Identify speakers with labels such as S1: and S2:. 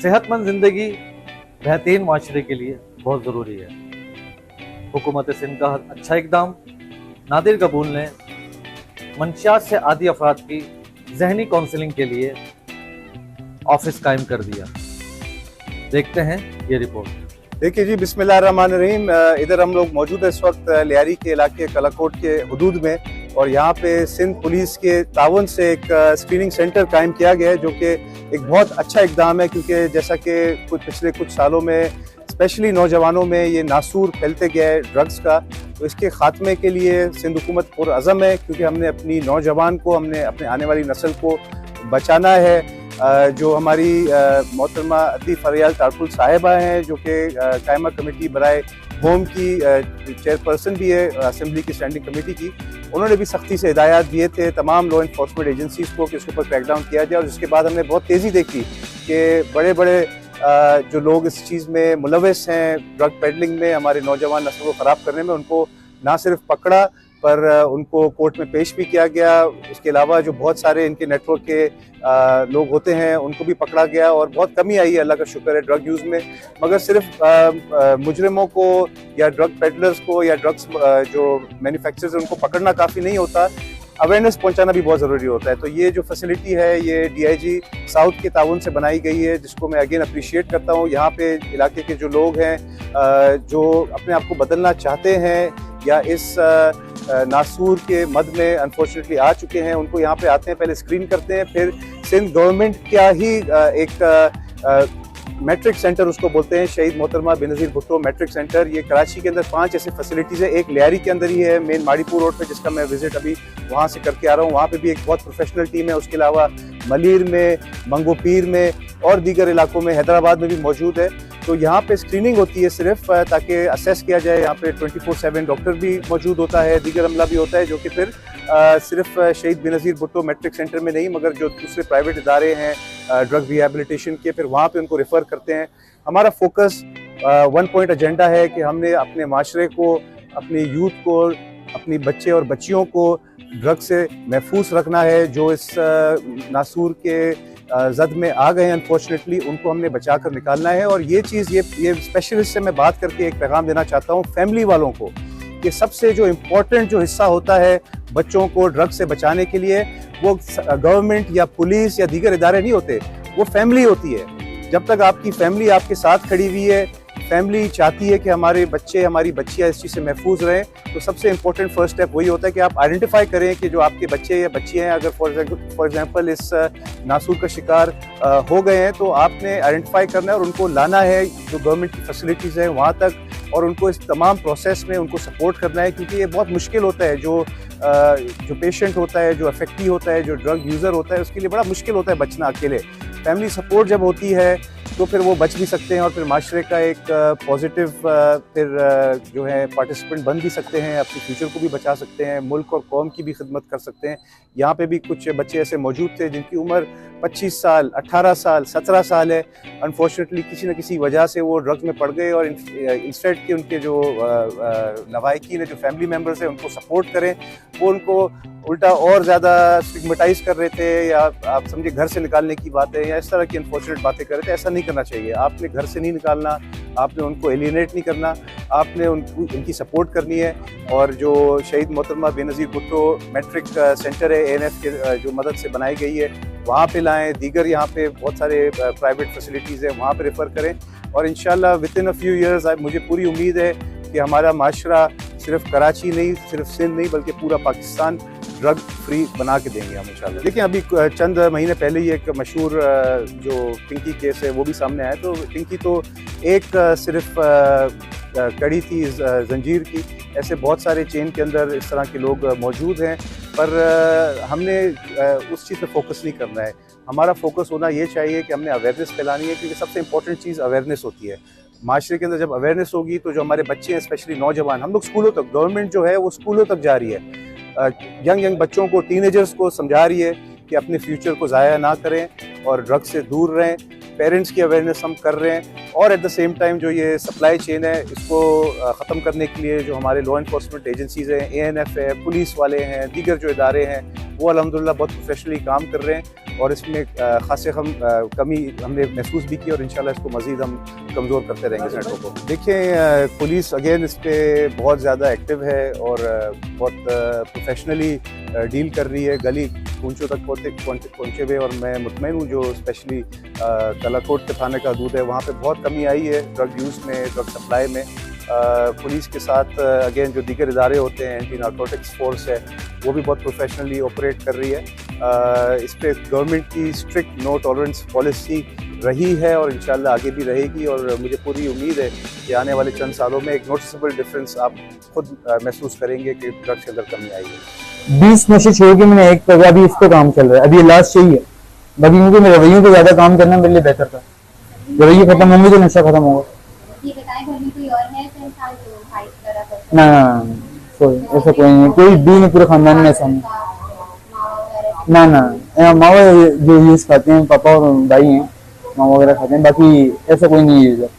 S1: सेहतमंद जिंदगी बेहतरीन माशरे के लिए बहुत ज़रूरी है। हुकूमत सिंध का अच्छा इकदाम, नादिर कबूल ने मंशियात से आदी अफराद की जहनी काउंसलिंग के लिए ऑफिस कायम कर दिया। देखते हैं ये रिपोर्ट।
S2: देखिए जी, बिस्मिल्लाहिर्रहमानिर्रहीम। इधर हम लोग मौजूद है इस वक्त लियारी के इलाके कलाकोट के हदूद में, और यहाँ पे सिंध पुलिस के तावन से एक स्क्रीनिंग सेंटर कायम किया गया है, जो कि एक बहुत अच्छा इकदाम है। क्योंकि जैसा कि पिछले कुछ सालों में स्पेशली नौजवानों में ये नासूर फैलते गया है ड्रग्स का, तो इसके खात्मे के लिए सिंध हुकूमत पुरअज़म है। क्योंकि हमने अपनी नौजवान को, हमने अपने आने वाली नस्ल को बचाना है। जो हमारी मोहतरमा अतीफ़ फरियाल तारकुल साहिबा हैं, जो कि कायमा कमेटी बराए होम की चेयरपर्सन भी है असेंबली की स्टैंडिंग कमेटी की, उन्होंने भी सख्ती से हिदायत दिए थे तमाम लॉ इन्फोर्समेंट एजेंसीज़ को कि इसके ऊपर क्रैकडाउन किया जाए। और जिसके बाद हमने बहुत तेज़ी देखी कि बड़े बड़े जो लोग इस चीज़ में मुलविस हैं, ड्रग पेडलिंग में, हमारे नौजवान नस्ल को ख़राब करने में, उनको ना सिर्फ पकड़ा पर उनको कोर्ट में पेश भी किया गया। उसके अलावा जो बहुत सारे इनके नेटवर्क के लोग होते हैं उनको भी पकड़ा गया, और बहुत कमी आई है, अल्लाह का शुक्र है, ड्रग यूज़ में। मगर सिर्फ मुजरिमों को या ड्रग पेडलर्स को या ड्रग्स जो मैन्युफैक्चरर्स उनको पकड़ना काफ़ी नहीं होता, अवेयरनेस पहुंचाना भी बहुत ज़रूरी होता है। तो ये जो फैसिलिटी है ये DIG साउथ के ताउन से बनाई गई है, जिसको मैं अगेन अप्रिशिएट करता हूँ। यहाँ पे इलाके के जो लोग हैं जो अपने आप को बदलना चाहते हैं या इस नासूर के मद में अनफॉर्चुनेटली आ चुके हैं, उनको यहाँ पे आते हैं, पहले स्क्रीन करते हैं, फिर सिंध गवर्नमेंट क्या ही एक मैट्रिक सेंटर उसको बोलते हैं, शहीद मोहतरमा बेनज़ीर भुट्टो मैट्रिक सेंटर। ये कराची के अंदर 5 ऐसे फैसिलिटीज़ है। एक लियारी के अंदर ही है, मेन माड़ीपुर रोड पे, जिसका मैं विजिट अभी वहाँ से करके आ रहा हूँ। वहाँ पे भी एक बहुत प्रोफेशनल टीम है। उसके अलावा मलीर में, मंगोपीर में और दीगर इलाकों में, हैदराबाद में भी मौजूद है। तो यहाँ पे स्क्रीनिंग होती है सिर्फ ताकि असेस किया जाए। यहाँ पे 24/7 डॉक्टर भी मौजूद होता है, दीगर अमला भी होता है, जो कि फिर सिर्फ शहीद बेनज़ीर भुट्टो मैट्रिक सेंटर में नहीं, मगर जो दूसरे प्राइवेट इदारे हैं ड्रग रिहेबिलिटेशन के, फिर वहाँ पे उनको रेफ़र करते हैं। हमारा फोकस 1 पॉइंट एजेंडा है कि हमने अपने माशरे को, अपने यूथ को, अपनी बच्चे और बच्चियों को ड्रग से महफूज रखना है। जो इस नासूर के जद में आ गए हैं अनफॉर्चुनेटली, उनको हमने बचा कर निकालना है। और ये चीज़ ये स्पेशलिस्ट से मैं बात करके एक पैगाम देना चाहता हूँ फैमिली वालों को, कि सबसे जो इम्पोर्टेंट जो हिस्सा होता है बच्चों को ड्रग से बचाने के लिए, वो गवर्नमेंट या पुलिस या दीगर इदारे नहीं होते, वो फैमिली होती है। जब तक आपकी फैमिली आपके साथ खड़ी हुई है, फैमिली चाहती है कि हमारे बच्चे, हमारी बच्चियाँ इस चीज़ से महफूज रहें, तो सबसे इम्पोर्टेंट फर्स्ट स्टेप वही होता है कि आप आइडेंटिफाई करें कि जो आपके बच्चे या बच्चियाँ हैं, अगर फॉर एग्जांपल इस नासूर का शिकार हो गए हैं, तो आपने आइडेंटिफाई करना है और उनको लाना है जो गवर्नमेंट की फैसिलिटीज़ हैं वहाँ तक, और उनको इस तमाम प्रोसेस में उनको सपोर्ट करना है। क्योंकि ये बहुत मुश्किल होता है, जो पेशेंट होता है, जो अफेक्टी होता है, जो ड्रग यूज़र होता है, उसके लिए बड़ा मुश्किल होता है बचना अकेले। फैमिली सपोर्ट जब होती है तो फिर वो बच भी सकते हैं, और फिर माशरे का एक पॉजिटिव फिर जो है पार्टिसिपेंट बन भी सकते हैं, अपने फ्यूचर को भी बचा सकते हैं, मुल्क और कौम की भी खिदमत कर सकते हैं। यहाँ पे भी कुछ बच्चे ऐसे मौजूद थे जिनकी उम्र 25 साल, 18 साल, 17 साल है। अनफॉर्चुनेटली किसी न किसी वजह से वो ड्रग्स में पड़ गए, और इंस्टेड के उनके जो लवाहिकीन है, जो फैमिली मेम्बर्स हैं, उनको सपोर्ट करें, वो उनको उल्टा और ज़्यादा स्टिग्मेटाइज कर रहे थे, या आप समझिए घर से निकालने की बात है, या इस तरह की अनफॉर्चुनेट बातें कर रहे थे। ऐसा नहीं करना चाहिए। आपने घर से नहीं निकालना, आपने उनको एलिनेट नहीं करना, आपने उनकी सपोर्ट करनी है। और जो शहीद मोहतरमा बेनज़ीर भुट्टो मैट्रिक सेंटर है ANF के जो मदद से बनाई गई है, वहाँ पे लाएँ। दीगर यहाँ पे बहुत सारे प्राइवेट फैसिलिटीज़ हैं, वहाँ पे रेफ़र करें। और इंशाल्लाह विदिन अ फ्यू ईयर्स मुझे पूरी उम्मीद है कि हमारा माशरा सिर्फ कराची नहीं, सिर्फ सिंध नहीं, बल्कि पूरा पाकिस्तान ड्रग फ्री बना के देंगे हम इंशाल्लाह। देखिए, अभी चंद महीने पहले ही एक मशहूर जो पिंकी केस है वो भी सामने आया। तो पिंकी तो एक सिर्फ कड़ी थी जंजीर की, ऐसे बहुत सारे चेन के अंदर इस तरह के लोग मौजूद हैं, पर हमने उस चीज़ पे फोकस नहीं करना है। हमारा फोकस होना ये चाहिए कि हमने अवेयरनेस फैलानी है, क्योंकि सबसे इंपॉर्टेंट चीज़ अवेयरनेस होती है। माशरे के अंदर जब अवेयरनेस होगी तो जो हमारे बच्चे हैं, स्पेशली नौजवान, हम लोग स्कूलों तक, गवर्नमेंट जो है वो स्कूलों तक जा रही है, यंग बच्चों को, टीनेजर्स को समझा रही है कि अपने फ्यूचर को ज़ाया ना करें और ड्रग्स से दूर रहें। पेरेंट्स की अवेयरनेस हम कर रहे हैं, और एट द सेम टाइम जो ये सप्लाई चेन है इसको ख़त्म करने के लिए जो हमारे लॉ इन्फोर्समेंट एजेंसीज़ हैं, ANF है, पुलिस वाले हैं, दीगर जो इदारे हैं, वो अल्हम्दुलिल्लाह बहुत प्रोफेशनली काम कर रहे हैं। और इसमें खासे कमी हमने महसूस भी की और इंशाल्लाह इसको मज़ीद हम कमज़ोर करते रहेंगे इस नेटवर्क को। देखें पुलिस अगेन इस पर बहुत ज़्यादा एक्टिव है और बहुत प्रोफेशनली डील कर रही है, गली कूंचों तक पहुँचे हुए, और मैं मुतमईन हूँ जो स्पेशली कलाकोट के थाने का हदूद है वहाँ पे बहुत कमी आई है ड्रग यूज़ में, ड्रग सप्लाई में। पुलिस के साथ अगेन जो दीगर इदारे होते हैं, एंटी नार्कोटिक्स फोर्स है, वो भी बहुत प्रोफेशनली ऑपरेट कर रही है। इस पर गवर्नमेंट की स्ट्रिक्ट नो टॉलरेंस पॉलिसी रही है और इंशाल्लाह आगे भी रहेगी, और मुझे पूरी उम्मीद है कि आने वाले चंद सालों में एक नोटिसेबल डिफरेंस आप खुद महसूस करेंगे कि ड्रग्स के अंदर कमी आई है।
S3: 20 नशे छोड़ के मैंने एक पे अभी इस पे काम चल रहा है, अभी ये लास्ट यही है। बाकी मुझे मेरे रवैयों पे ज्यादा काम करना मेरे लिए बेहतर था। रवैये खत्म होंगे तो नशा खत्म होगा।
S4: ये बताएं, घर में कोई और है ऐसा इंसान जो फाइट कर रहा है?
S3: ना कोई ऐसा कोई नहीं, कोई भी नहीं, पूरे खानदान में ऐसा नहीं। ना माँ जो यूज खाते हैं, पापा और भाई हैं, माँ वगैरह खाते हैं, बाकी ऐसा कोई नहीं है।